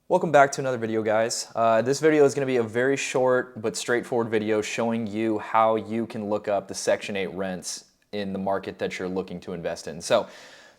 Welcome back to another video, guys. This video is going to be a very short but straightforward video showing you how you can look up the Section 8 rents in the market that you're looking to invest in. So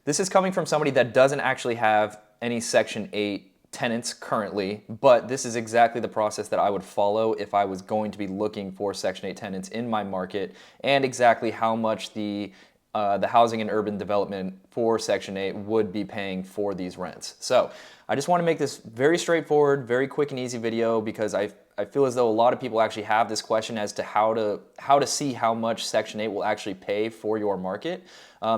this is coming from somebody that doesn't actually have any Section 8 tenants currently, but this is exactly the process that I would follow if I was going to be looking for Section 8 tenants in my market, and exactly how much the Housing and Urban Development for Section 8 would be paying for these rents. So I just want to make this very straightforward, very quick and easy video because I feel as though a lot of people actually have this question as to how to see how much Section 8 will actually pay for your market.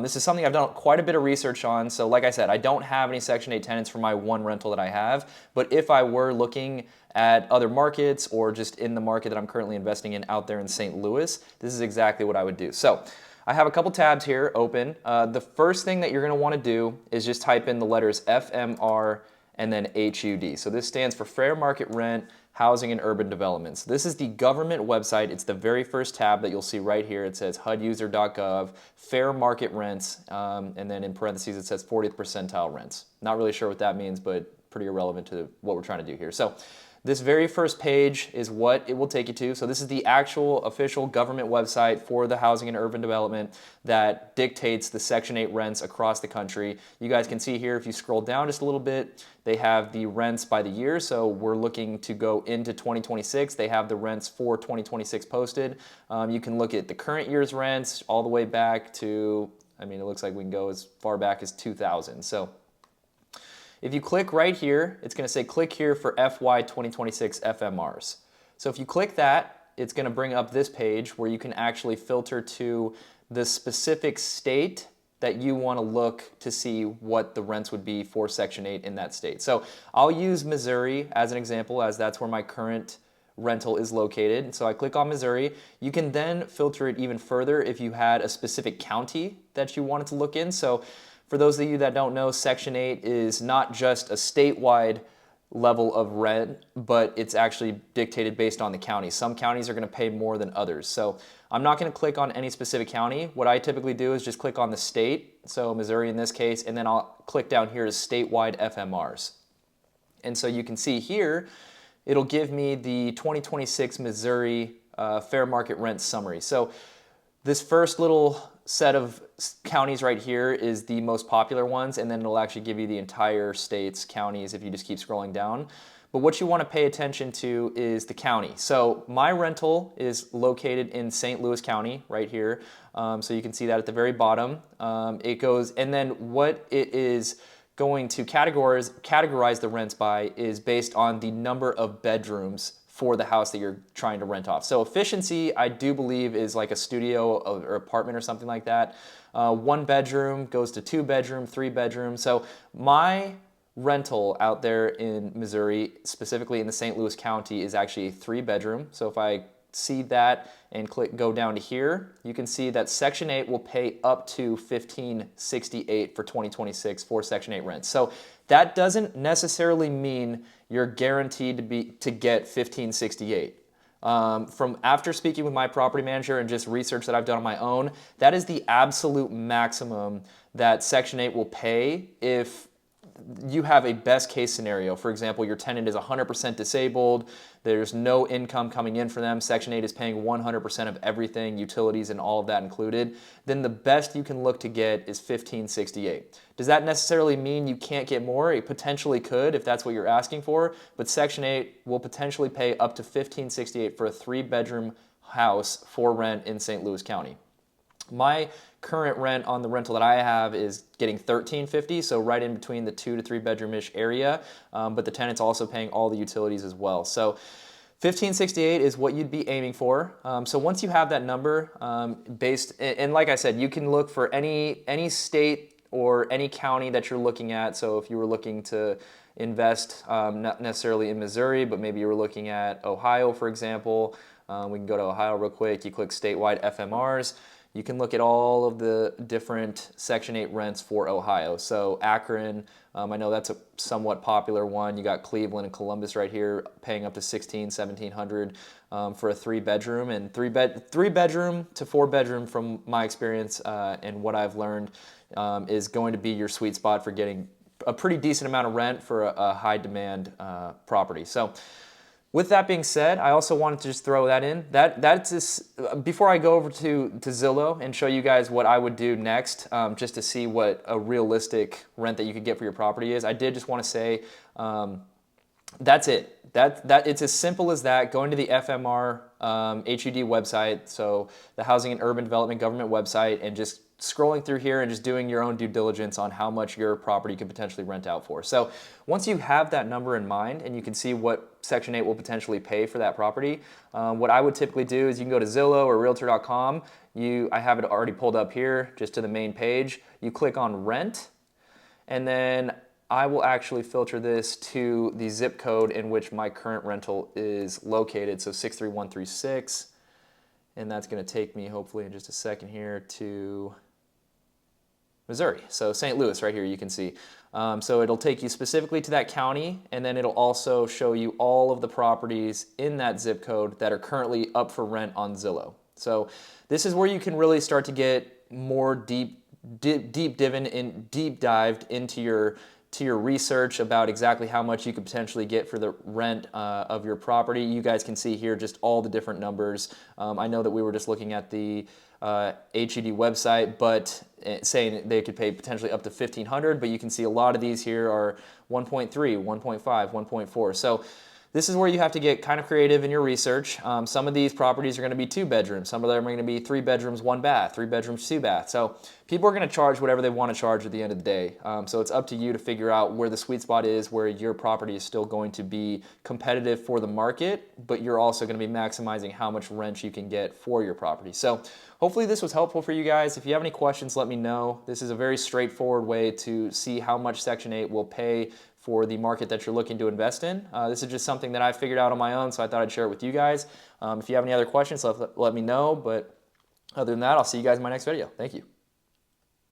This is something I've done quite a bit of research on. So like I said, I don't have any Section 8 tenants for my one rental that I have, but if I were looking at other markets or just in the market that I'm currently investing in out there in St. Louis, this is exactly what I would do. So I have a couple tabs here open. The first thing that you're going to want to do is just type in the letters FMR and then HUD. So this stands for Fair Market Rent, Housing and Urban Developments. This is the government website. It's the very first tab that you'll see right here. It says HUDuser.gov, Fair Market Rents, and then in parentheses it says 40th percentile rents. Not really sure what that means, but pretty irrelevant to what we're trying to do here. So this very first page is what it will take you to. So this is the actual official government website for the Housing and Urban Development that dictates the Section 8 rents across the country. You guys can see here, if you scroll down just a little bit, they have the rents by the year. So we're looking to go into 2026. They have the rents for 2026 posted. You can look at the current year's rents all the way back to, it looks like we can go as far back as 2000. So if you click right here, it's going to say click here for FY 2026 FMRs. So if you click that, it's going to bring up this page where you can actually filter to the specific state that you want to look to see what the rents would be for Section 8 in that state. So I'll use Missouri as an example, as that's where my current rental is located. So I click on Missouri. You can then filter it even further if you had a specific county that you wanted to look in. So for those of you that don't know, Section 8 is not just a statewide level of rent, but it's actually dictated based on the county. Some counties are going to pay more than others. So I'm not going to click on any specific county. What I typically do is just click on the state, so Missouri in this case, and then I'll click down here to statewide FMRs. And so you can see here, it'll give me the 2026 Missouri Fair Market Rent Summary. So this first little set of counties right here is the most popular ones, and then it'll actually give you the entire state's counties if you just keep scrolling down. But what you want to pay attention to is the county. So my rental is located in St. Louis County right here. So you can see that at the very bottom. It goes, and then what it is going to categorize the rents by is based on the number of bedrooms for the house that you're trying to rent off. So efficiency, I do believe, is like a studio or apartment or something like that. 1 bedroom goes to 2 bedroom, 3 bedroom. So my rental out there in Missouri, specifically in the St. Louis County, is actually a 3 bedroom. So if I see that and go down to here, you can see that Section 8 will pay up to $1,568 for 2026 for Section 8 rents. So that doesn't necessarily mean you're guaranteed to get $1,568. From after speaking with my property manager and just research that I've done on my own, that is the absolute maximum that Section 8 will pay if you have a best case scenario. For example, your tenant is 100% disabled, there's no income coming in for them, Section 8 is paying 100% of everything, utilities and all of that included, then the best you can look to get is $1,568. Does that necessarily mean you can't get more? It potentially could if that's what you're asking for, but Section 8 will potentially pay up to $1,568 for a 3-bedroom house for rent in St. Louis County. My current rent on the rental that I have is getting $1,350, so right in between the 2 to 3 bedroom-ish area, but the tenant's also paying all the utilities as well. So $1,568 is what you'd be aiming for. So once you have that number, and like I said, you can look for any state or any county that you're looking at. So if you were looking to invest, not necessarily in Missouri, but maybe you were looking at Ohio, for example, we can go to Ohio real quick. You click statewide FMRs. You can look at all of the different Section 8 rents for Ohio. So Akron, I know that's a somewhat popular one. You got Cleveland and Columbus right here paying up to $1,600, $1,700 for a 3-bedroom. And 3-bedroom to 4-bedroom, from my experience and what I've learned, is going to be your sweet spot for getting a pretty decent amount of rent for a high demand property. So with that being said, I also wanted to just throw that in. That's just, before I go over to Zillow and show you guys what I would do next, just to see what a realistic rent that you could get for your property is, I did just want to say that's it. That it's as simple as that. Going to the FMR HUD website, so the Housing and Urban Development Government website, and just scrolling through here and just doing your own due diligence on how much your property could potentially rent out for. So once you have that number in mind and you can see what Section 8 will potentially pay for that property, what I would typically do is you can go to Zillow or Realtor.com. I have it already pulled up here just to the main page. You click on rent, and then I will actually filter this to the zip code in which my current rental is located, so 63136, and that's going to take me hopefully in just a second here to Missouri. So St. Louis right here, you can see. So it'll take you specifically to that county, and then it'll also show you all of the properties in that zip code that are currently up for rent on Zillow. So this is where you can really start to get more deep dived into your research about exactly how much you could potentially get for the rent of your property. You guys can see here just all the different numbers. I know that we were just looking at the HUD website, but saying they could pay potentially up to $1,500, but you can see a lot of these here are 1.3, 1.5, 1.4. So this is where you have to get kind of creative in your research. Some of these properties are going to be 2 bedrooms. Some of them are going to be 3 bedrooms, 1 bath, 3 bedrooms, 2 baths. So people are going to charge whatever they want to charge at the end of the day. So it's up to you to figure out where the sweet spot is, where your property is still going to be competitive for the market, but you're also going to be maximizing how much rent you can get for your property. So hopefully this was helpful for you guys. If you have any questions, let me know. This is a very straightforward way to see how much Section 8 will pay for the market that you're looking to invest in. This is just something that I figured out on my own, so I thought I'd share it with you guys. If you have any other questions, let me know. But other than that, I'll see you guys in my next video. Thank you.